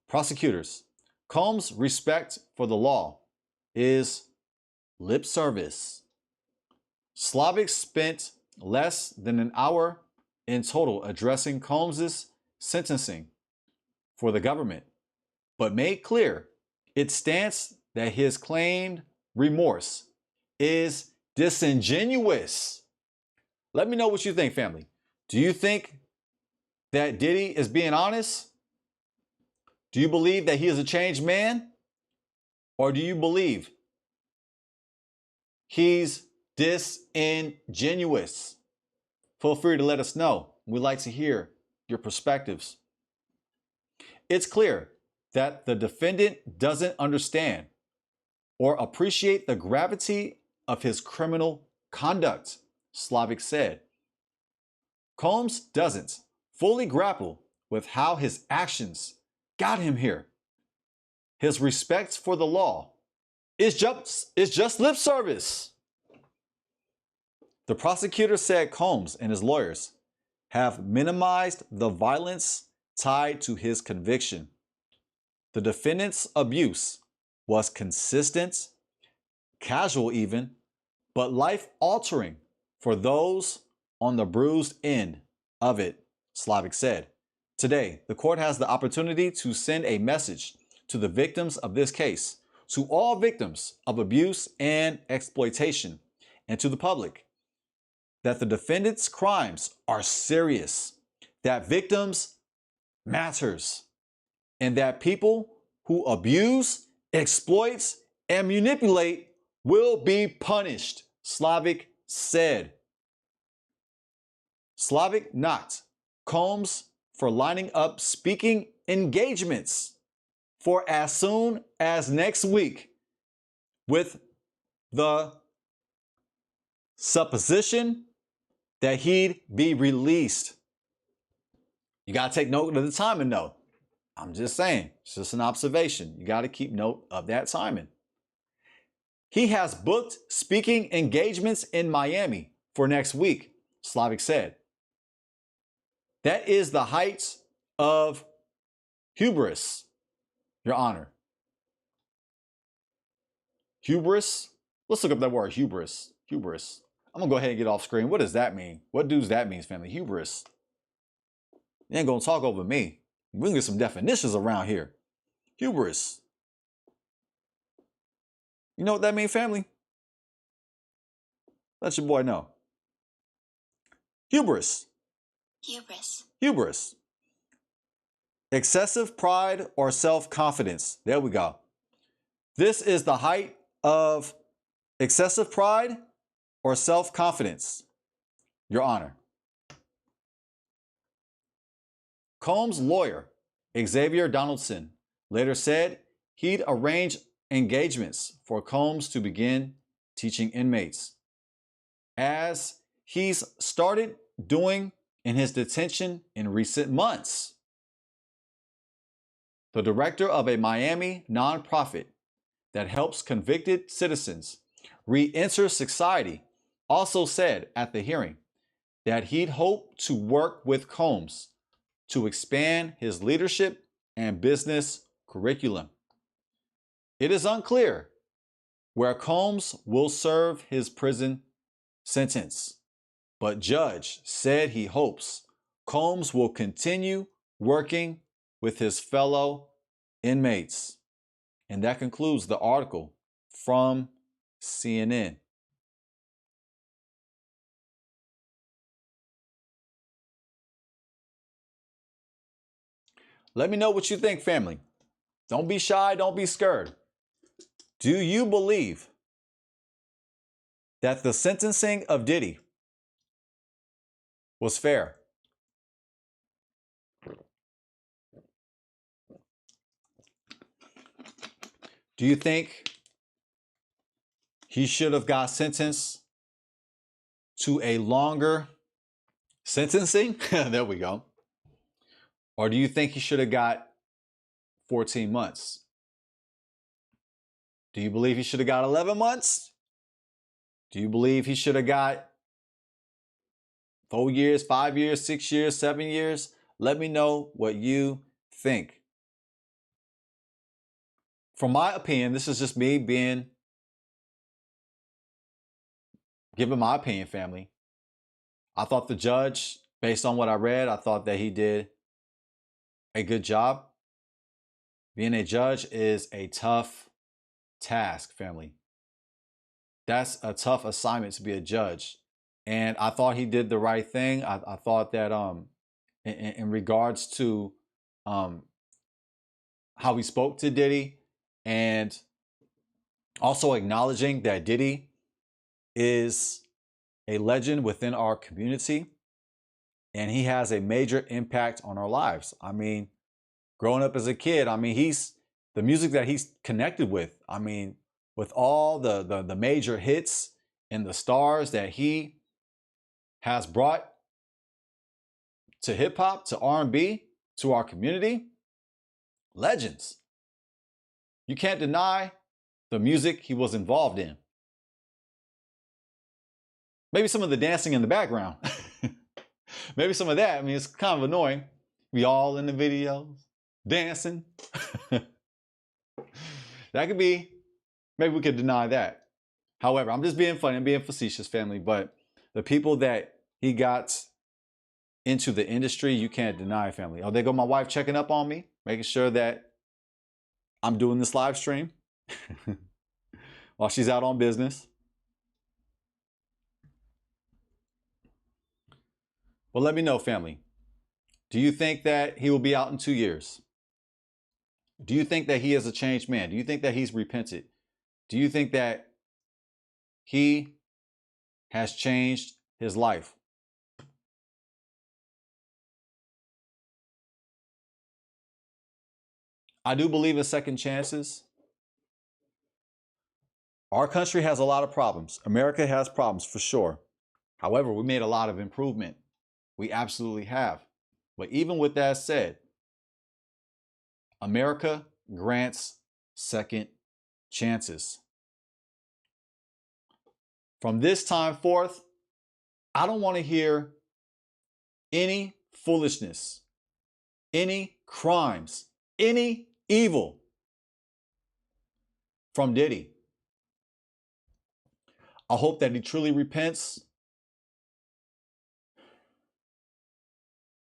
Prosecutors, Combs' respect for the law is lip service. Slavic spent less than an hour in total addressing Combs' sentencing for the government, but made clear its stance that his claimed remorse is disingenuous. Let me know what you think, family. Do you think that Diddy is being honest? Do you believe that he is a changed man? Or do you believe he's disingenuous? Feel free to let us know. We'd like to hear your perspectives. It's clear that the defendant doesn't understand or appreciate the gravity of his criminal conduct, Slavic said. Combs doesn't fully grapple with how his actions got him here. His respect for the law is just lip service. The prosecutor said Combs and his lawyers have minimized the violence tied to his conviction. The defendant's abuse was consistent, casual even, but life-altering for those on the bruised end of it, Slavic said. Today, the court has the opportunity to send a message to the victims of this case, to all victims of abuse and exploitation, and to the public, that the defendant's crimes are serious, that victims matters, and that people who abuse, exploit, and manipulate will be punished, Slavic said. Slavic knocked Combs for lining up speaking engagements for as soon as next week, with the supposition that he'd be released. You got to take note of the timing, though. I'm just saying, it's just an observation. You got to keep note of that timing. He has booked speaking engagements in Miami for next week, Slavic said. That is the height of hubris, Your Honor. Hubris? Let's look up that word, hubris. Hubris. I'm going to go ahead and get off screen. What does that mean? What does that mean, family? Hubris. You ain't going to talk over me. We can get some definitions around here. Hubris. You know what that means, family? Let your boy know. Hubris. Hubris. Hubris. Excessive pride or self-confidence. There we go. This is the height of excessive pride or self-confidence, Your Honor. Combs' lawyer, Xavier Donaldson, later said he'd arranged engagements for Combs to begin teaching inmates, as he's started doing in his detention in recent months. The director of a Miami nonprofit that helps convicted citizens re-enter society also said at the hearing that he'd hoped to work with Combs to expand his leadership and business curriculum. It is unclear where Combs will serve his prison sentence, but judge said he hopes Combs will continue working with his fellow inmates. And that concludes the article from CNN. Let me know what you think, family. Don't be shy, don't be scared. Do you believe that the sentencing of Diddy was fair? Do you think he should have got sentenced to a longer sentencing? There we go. Or do you think he should have got 14 months? Do you believe he should have got 11 months? Do you believe he should have got 4 years, 5 years, 6 years, 7 years? Let me know what you think. From my opinion, this is just me giving my opinion, family. I thought the judge, based on what I read, I thought that he did a good job. Being a judge is a tough task, family. That's a tough assignment to be a judge. And I thought he did the right thing. I thought that in regards to how he spoke to Diddy, and also acknowledging that Diddy is a legend within our community, and he has a major impact on our lives. I mean, growing up as a kid, I mean, the music that he's connected with, I mean, with all the major hits and the stars that he has brought to hip hop, to R&B, to our community, legends. You can't deny the music he was involved in. Maybe some of the dancing in the background. Maybe some of that. I mean, it's kind of annoying. We all in the videos dancing. That could be, maybe we could deny that. However, I'm just being funny, I'm being facetious, family, but the people that he got into the industry, you can't deny, family. Oh, there go my wife checking up on me, making sure that I'm doing this live stream while she's out on business. Well, let me know, family. Do you think that he will be out in 2 years? Do you think that he is a changed man? Do you think that he's repented? Do you think that he has changed his life? I do believe in second chances. Our country has a lot of problems. America has problems for sure. However, we made a lot of improvement. We absolutely have. But even with that said, America grants second chances. From this time forth, I don't want to hear any foolishness, any crimes, any evil from Diddy. I hope that he truly repents.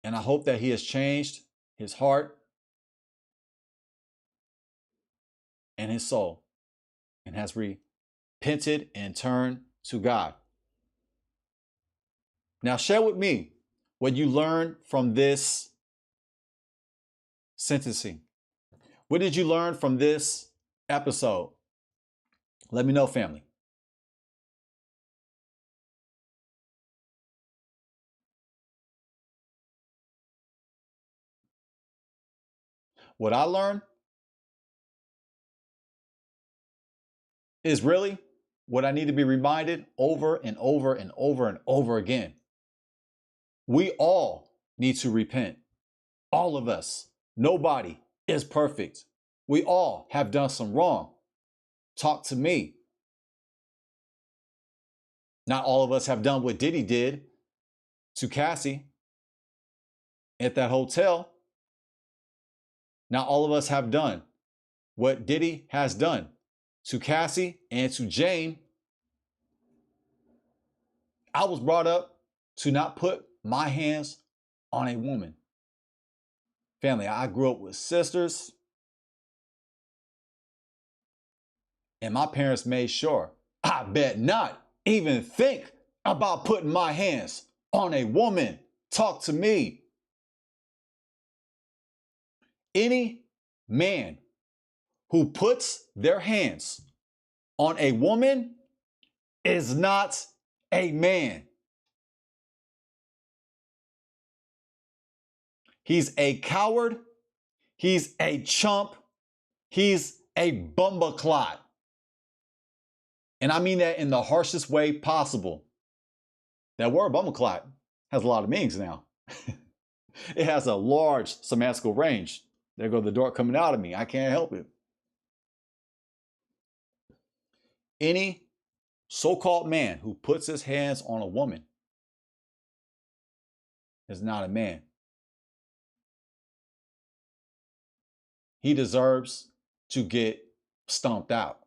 And I hope that he has changed his heart and his soul and has repented and turned to God. Now, share with me what you learned from this sentencing. What did you learn from this episode? Let me know, family. What I learned is really what I need to be reminded over and over and over and over again. We all need to repent. All of us. Nobody is perfect. We all have done some wrong. Talk to me. Not all of us have done what Diddy did to Cassie at that hotel. Not all of us have done what Diddy has done to Cassie and to Jane. I was brought up to not put my hands on a woman. Family, I grew up with sisters. And my parents made sure I bet not even think about putting my hands on a woman. Talk to me. Any man who puts their hands on a woman is not a man. He's a coward. He's a chump. He's a bumbleclot. And I mean that in the harshest way possible. That word bumbleclot has a lot of meanings now. It has a large semantical range. There go the dork coming out of me. I can't help it. Any so-called man who puts his hands on a woman is not a man. He deserves to get stomped out,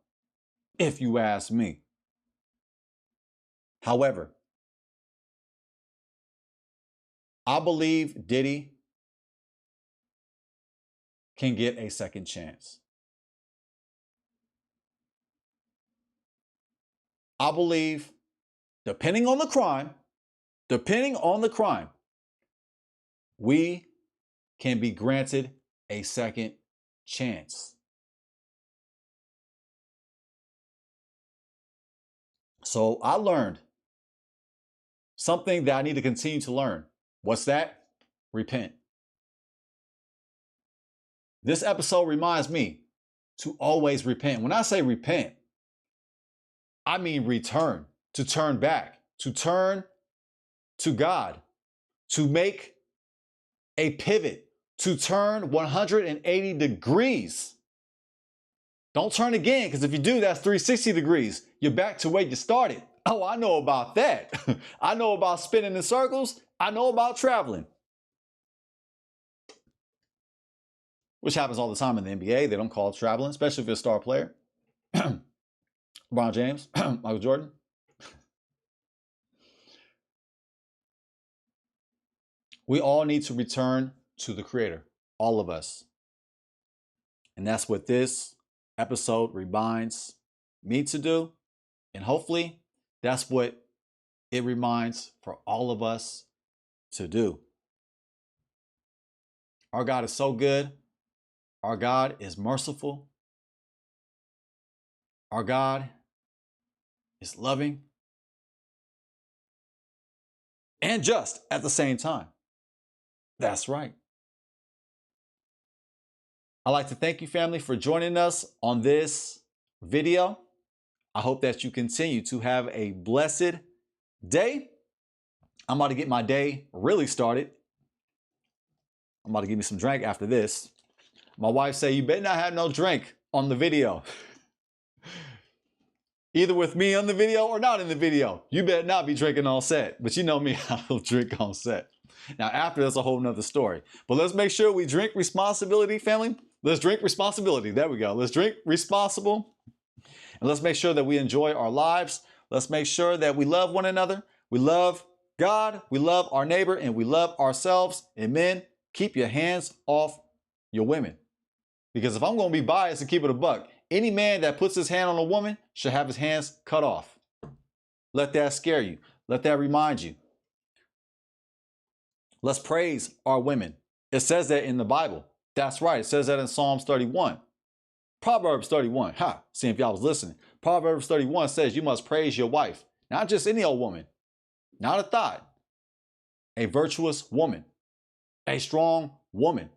if you ask me. However, I believe Diddy can get a second chance. I believe, depending on the crime, we can be granted a second chance. So I learned something that I need to continue to learn. What's that? Repent. This episode reminds me to always repent. When I say repent, I mean return, to turn back, to turn to God, to make a pivot, to turn 180 degrees. Don't turn again, because if you do, that's 360 degrees. You're back to where you started. Oh, I know about that. I know about spinning in circles. I know about traveling. Which happens all the time in the NBA. They don't call it traveling, especially if you're a star player. LeBron James, Michael Jordan. We all need to return to the Creator, all of us. And that's what this episode reminds me to do. And hopefully that's what it reminds for all of us to do. Our God is so good. Our God is merciful. Our God is loving and just at the same time. That's right. I'd like to thank you, family, for joining us on this video. I hope that you continue to have a blessed day. I'm about to get my day really started. I'm about to give me some drink after this. My wife said, you better not have no drink on the video. Either with me on the video or not in the video. You better not be drinking on set. But you know me, I don't drink on set. Now, after that's a whole nother story. But let's make sure we drink responsibility, family. Let's drink responsibility. There we go. Let's drink responsible. And let's make sure that we enjoy our lives. Let's make sure that we love one another. We love God. We love our neighbor. And we love ourselves. And men, keep your hands off your women. Because if I'm going to be biased and keep it a buck, any man that puts his hand on a woman should have his hands cut off. Let that scare you. Let that remind you. Let's praise our women. It says that in the Bible. That's right. It says that in Psalms 31. Proverbs 31. See if y'all was listening. Proverbs 31 says you must praise your wife. Not just any old woman. Not a thought. A virtuous woman. A strong woman.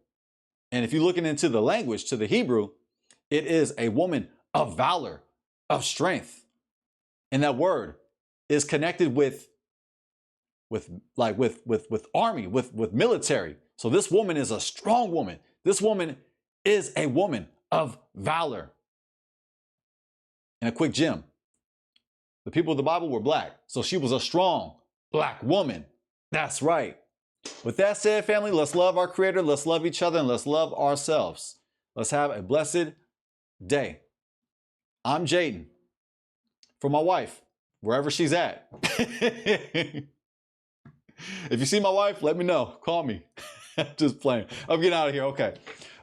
And if you're looking into the language, to the Hebrew, it is a woman of valor, of strength. And that word is connected with army, with military. So this woman is a strong woman. This woman is a woman of valor. And a quick gem. The people of the Bible were black. So she was a strong black woman. That's right. With that said, family, let's love our Creator, let's love each other, and let's love ourselves. Let's have a blessed day. I'm Jaden. For my wife, wherever she's at. If you see my wife, let me know. Call me. Just playing. I'm getting out of here. Okay.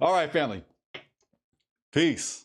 All right, family. Peace.